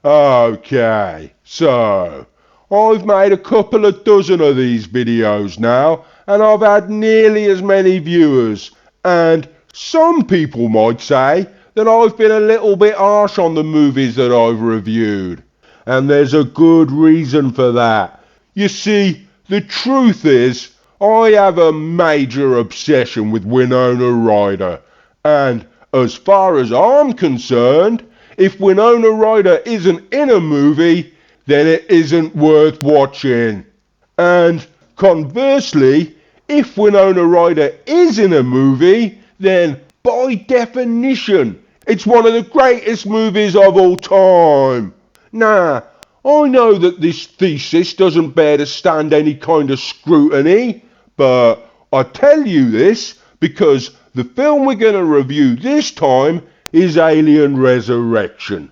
Okay, so I've made a couple of dozen of these videos now, and I've had nearly as many viewers, and some people might say that I've been a little bit harsh on the movies that I've reviewed. And there's a good reason for that. You see, the truth is, I have a major obsession with Winona Ryder, and as far as I'm concerned, if Winona Ryder isn't in a movie, then it isn't worth watching. And conversely, if Winona Ryder is in a movie, then by definition, it's one of the greatest movies of all time. Now, I know that this thesis doesn't bear to stand any kind of scrutiny, but I tell you this because the film we're going to review this time is Alien Resurrection,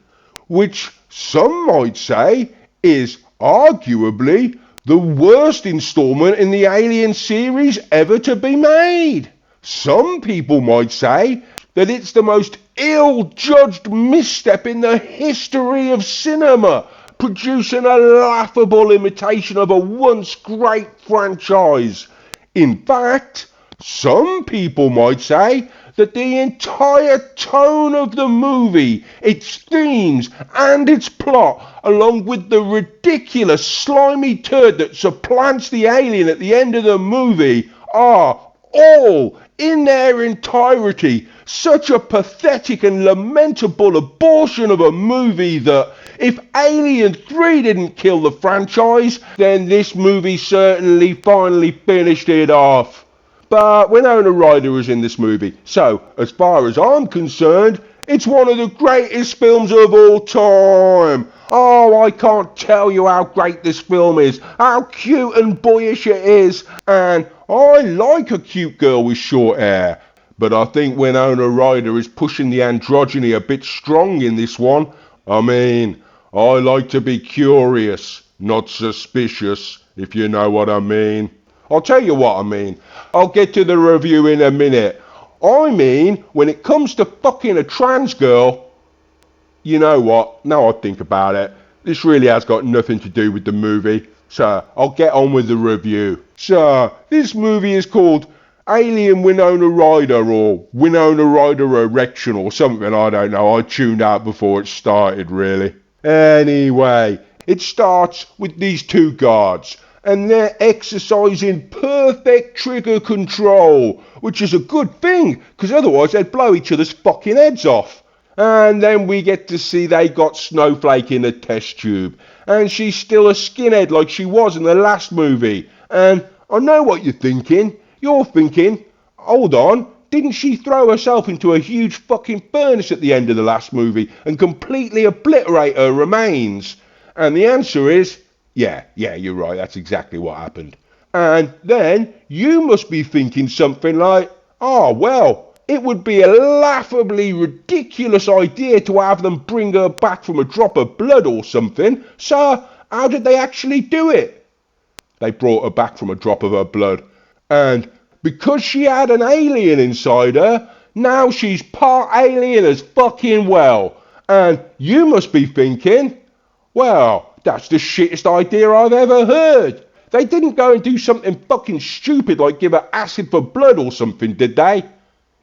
which some might say is arguably the worst installment in the Alien series ever to be made. Some people might say that it's the most ill-judged misstep in the history of cinema, producing a laughable imitation of a once great franchise. In fact, some people might say that the entire tone of the movie, its themes and its plot, along with the ridiculous slimy turd that supplants the alien at the end of the movie, are all, in their entirety, such a pathetic and lamentable abortion of a movie that if Alien 3 didn't kill the franchise, then this movie certainly finally finished it off. But Winona Ryder is in this movie, so as far as I'm concerned, it's one of the greatest films of all time. Oh, I can't tell you how great this film is, how cute and boyish it is, and I like a cute girl with short hair. But I think Winona Ryder is pushing the androgyny a bit strong in this one. I mean, I like to be curious, not suspicious, if you know what I mean. I'll tell you what I mean. I'll get to the review in a minute. I mean, when it comes to fucking a trans girl, you know what? Now I think about it, this really has got nothing to do with the movie. So, I'll get on with the review. So, this movie is called Alien Winona Ryder or Winona Ryder Erection or something, I don't know. I tuned out before it started, really. Anyway, it starts with these two guards, and they're exercising perfect trigger control, which is a good thing, because otherwise they'd blow each other's fucking heads off. And then we get to see they got Snowflake in a test tube, and she's still a skinhead like she was in the last movie. And I know what you're thinking. You're thinking, hold on, didn't she throw herself into a huge fucking furnace at the end of the last movie and completely obliterate her remains? And the answer is, yeah, you're right, that's exactly what happened. And then you must be thinking something like, oh, well, it would be a laughably ridiculous idea to have them bring her back from a drop of blood or something. So, how did they actually do it? They brought her back from a drop of her blood. And because she had an alien inside her, now she's part alien as fucking well. And you must be thinking, well, that's the shittest idea I've ever heard. They didn't go and do something fucking stupid like give her acid for blood or something, did they?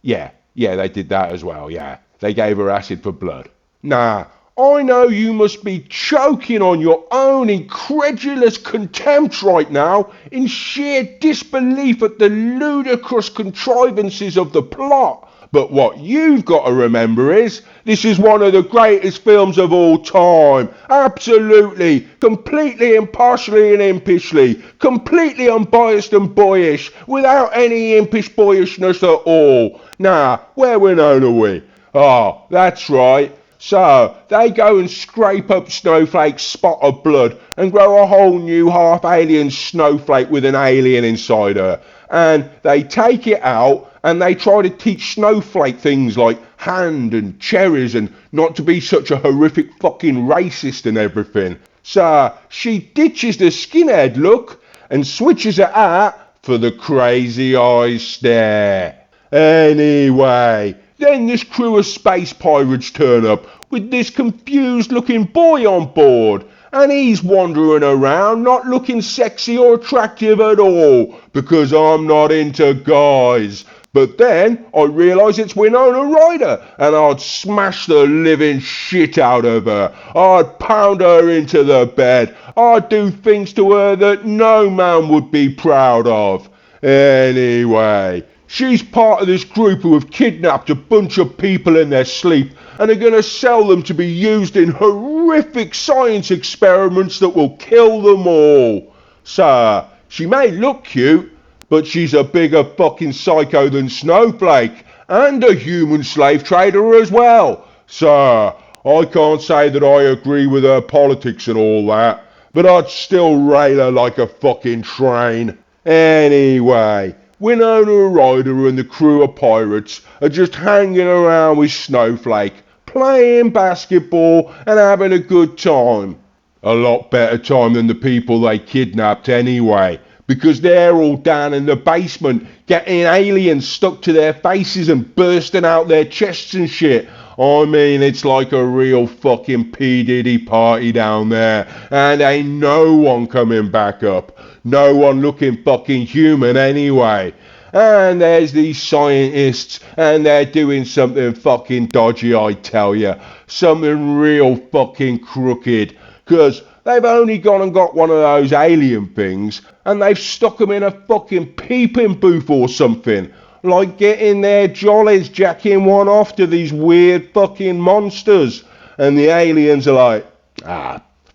Yeah, they did that as well, yeah. They gave her acid for blood. Nah, I know you must be choking on your own incredulous contempt right now in sheer disbelief at the ludicrous contrivances of the plot. But what you've got to remember is, this is one of the greatest films of all time. Absolutely, completely impartially and impishly, completely unbiased and boyish, without any impish boyishness at all. Now, where Winona are we? Oh, that's right. So, they go and scrape up Snowflake's spot of blood and grow a whole new half-alien Snowflake with an alien inside her. And they take it out and they try to teach Snowflake things like hand and cherries and not to be such a horrific fucking racist and everything. So, she ditches the skinhead look and switches it out for the crazy eyes stare. Anyway, then this crew of space pirates turn up with this confused looking boy on board. And he's wandering around not looking sexy or attractive at all, because I'm not into guys. But then I realise it's Winona Ryder, and I'd smash the living shit out of her. I'd pound her into the bed. I'd do things to her that no man would be proud of. Anyway, she's part of this group who have kidnapped a bunch of people in their sleep and are going to sell them to be used in horrific science experiments that will kill them all. So, she may look cute, but she's a bigger fucking psycho than Snowflake, and a human slave trader as well. So, I can't say that I agree with her politics and all that, but I'd still rail her like a fucking train. Anyway, Winona Ryder and the crew of pirates are just hanging around with Snowflake, playing basketball and having a good time. A lot better time than the people they kidnapped anyway, because they're all down in the basement getting aliens stuck to their faces and bursting out their chests and shit. I mean, it's like a real fucking P. Diddy party down there, and ain't no one coming back up. No one looking fucking human anyway. And there's these scientists, and they're doing something fucking dodgy, I tell ya. Something real fucking crooked. 'Cause they've only gone and got one of those alien things, and they've stuck them in a fucking peeping booth or something. Like getting their jollies jacking one off to these weird fucking monsters. And the aliens are like,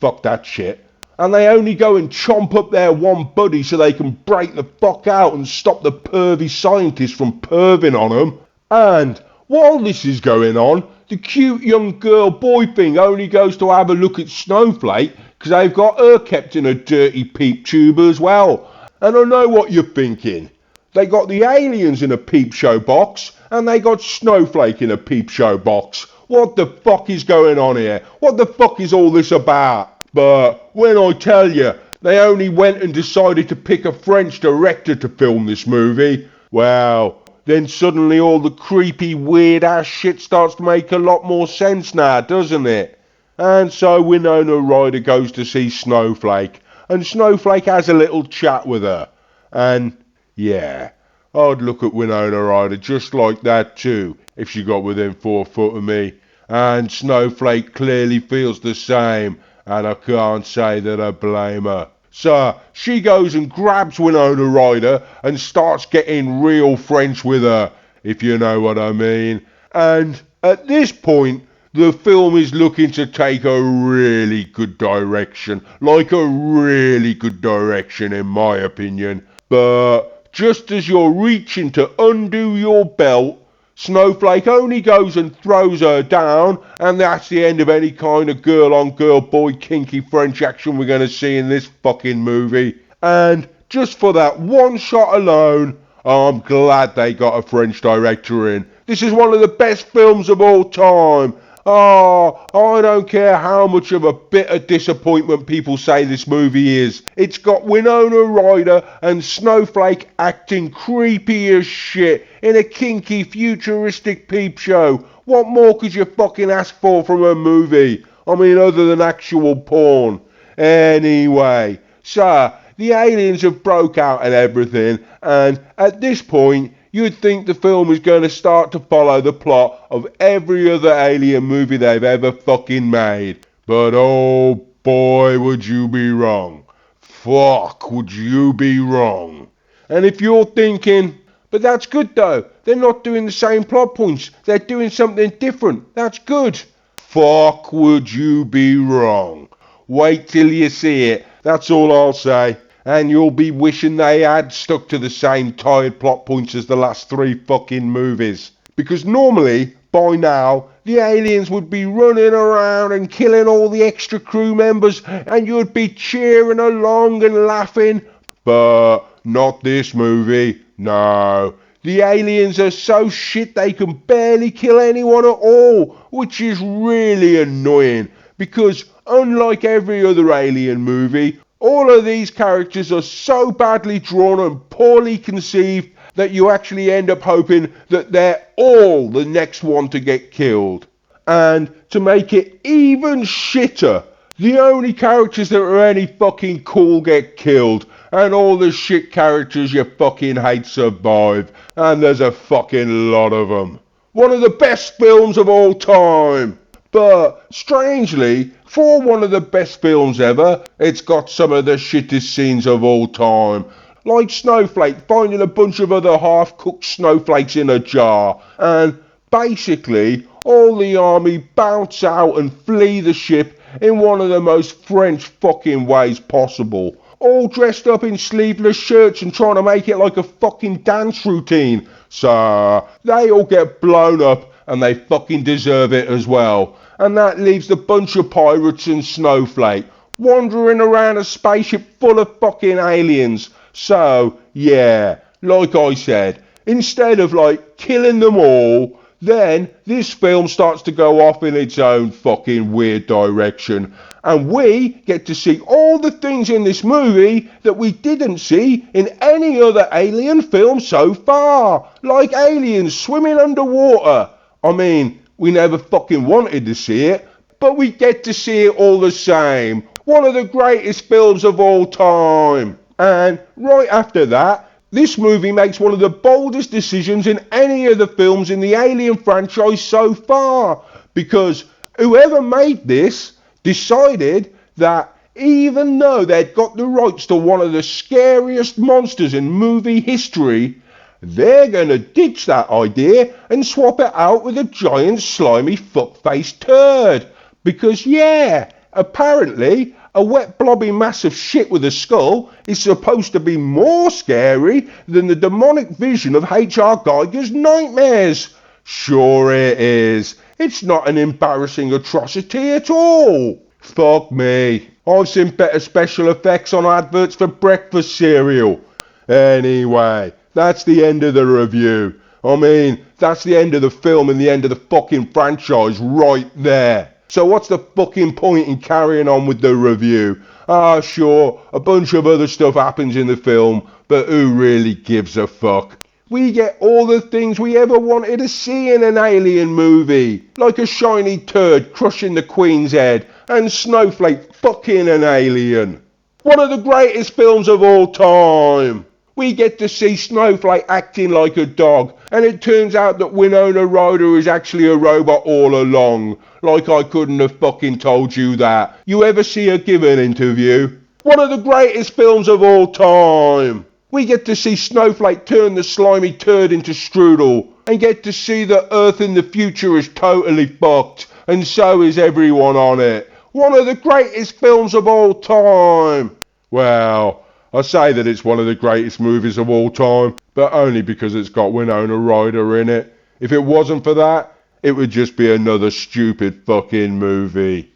fuck that shit. And they only go and chomp up their one buddy so they can break the fuck out and stop the pervy scientists from perving on them. And while this is going on, the cute young girl-boy thing only goes to have a look at Snowflake because they've got her kept in a dirty peep tube as well. And I know what you're thinking. They got the aliens in a peep show box, and they got Snowflake in a peep show box. What the fuck is going on here? What the fuck is all this about? But when I tell you, they only went and decided to pick a French director to film this movie, well, then suddenly all the creepy, weird ass shit starts to make a lot more sense now, doesn't it? And so Winona Ryder goes to see Snowflake, and Snowflake has a little chat with her. And yeah, I'd look at Winona Ryder just like that too, if she got within 4 foot of me. And Snowflake clearly feels the same, and I can't say that I blame her. So she goes and grabs Winona Ryder and starts getting real French with her, if you know what I mean. And at this point, the film is looking to take a really good direction, like a really good direction in my opinion. But just as you're reaching to undo your belt, Snowflake only goes and throws her down, and that's the end of any kind of girl-on-girl boy kinky French action we're going to see in this fucking movie. And just for that one shot alone, I'm glad they got a French director in. This is one of the best films of all time. Oh, I don't care how much of a bitter disappointment people say this movie is. It's got Winona Ryder and Snowflake acting creepy as shit in a kinky futuristic peep show. What more could you fucking ask for from a movie? I mean, other than actual porn. Anyway, so the aliens have broke out and everything, and at this point, you'd think the film is going to start to follow the plot of every other alien movie they've ever fucking made. But oh boy, would you be wrong. Fuck, would you be wrong. And if you're thinking, but that's good though, they're not doing the same plot points, they're doing something different, that's good. Fuck, would you be wrong. Wait till you see it, that's all I'll say. And you'll be wishing they had stuck to the same tired plot points as the last 3 fucking movies. Because normally, by now, the aliens would be running around and killing all the extra crew members, and you'd be cheering along and laughing. But not this movie, no. The aliens are so shit they can barely kill anyone at all, which is really annoying. Because unlike every other alien movie, all of these characters are so badly drawn and poorly conceived that you actually end up hoping that they're all the next one to get killed. And to make it even shitter, the only characters that are any fucking cool get killed, and all the shit characters you fucking hate survive, and there's a fucking lot of them. One of the best films of all time. But, strangely, for one of the best films ever, it's got some of the shittest scenes of all time. Like Snowflake finding a bunch of other half-cooked snowflakes in a jar, and basically, all the army bounce out and flee the ship in one of the most French fucking ways possible. All dressed up in sleeveless shirts and trying to make it like a fucking dance routine. So, they all get blown up and they fucking deserve it as well. And that leaves the bunch of pirates and Snowflake wandering around a spaceship full of fucking aliens. So, yeah, like I said, instead of like killing them all, then this film starts to go off in its own fucking weird direction. And we get to see all the things in this movie that we didn't see in any other Alien film so far. Like aliens swimming underwater. I mean, we never fucking wanted to see it, but we get to see it all the same. One of the greatest films of all time. And right after that, this movie makes one of the boldest decisions in any of the films in the Alien franchise so far. Because whoever made this decided that even though they'd got the rights to one of the scariest monsters in movie history, they're gonna ditch that idea and swap it out with a giant slimy fuck-faced turd. Because yeah, apparently a wet blobby mass of shit with a skull is supposed to be more scary than the demonic vision of H.R. Geiger's nightmares. Sure it is. It's not an embarrassing atrocity at all. Fuck me. I've seen better special effects on adverts for breakfast cereal. Anyway, that's the end of the review. I mean, that's the end of the film and the end of the fucking franchise right there. So what's the fucking point in carrying on with the review? Ah, sure, a bunch of other stuff happens in the film, but who really gives a fuck? We get all the things we ever wanted to see in an alien movie. Like a shiny turd crushing the Queen's head, and Snowflake fucking an alien. One of the greatest films of all time. We get to see Snowflake acting like a dog, and it turns out that Winona Ryder is actually a robot all along. Like I couldn't have fucking told you that. You ever see her give an interview? One of the greatest films of all time. We get to see Snowflake turn the slimy turd into strudel, and get to see that Earth in the future is totally fucked, and so is everyone on it. One of the greatest films of all time. Well, I say that it's one of the greatest movies of all time, but only because it's got Winona Ryder in it. If it wasn't for that, it would just be another stupid fucking movie.